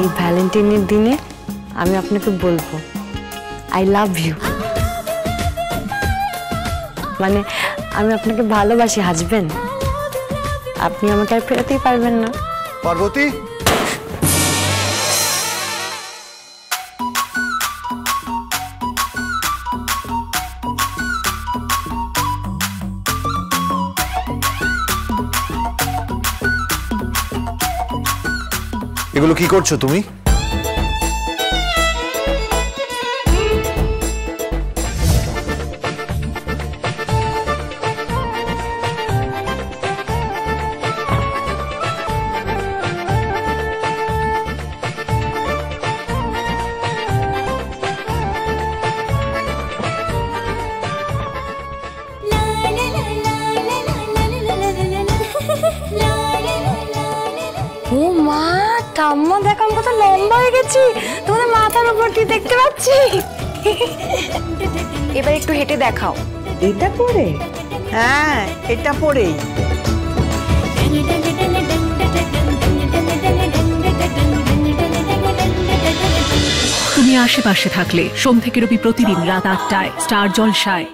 এই ভ্যালেন্টাইনের দিনে আমি আপনাকে বলবো আই লাভ ইউ, মানে আমি আপনাকে ভালোবাসি হাজবেন্ড। আপনি আমাকে আর ফেরাতেই পারবেন না। পার্বতী, এগুলো কি করছো তুমি? ও মা, ঠাম্মা দেখো আমি কত লম্বা হয়ে গেছি, তোমাদের মাথার উপর দিয়ে দেখতে পাচ্ছি। এবার একটু হেঁটে দেখাও। এটা পরে? হ্যাঁ, এটা পরেই। তুমি আশেপাশে থাকলে সোম থেকে রবি প্রতিদিন রাত ৮টায় স্টার জলসায়।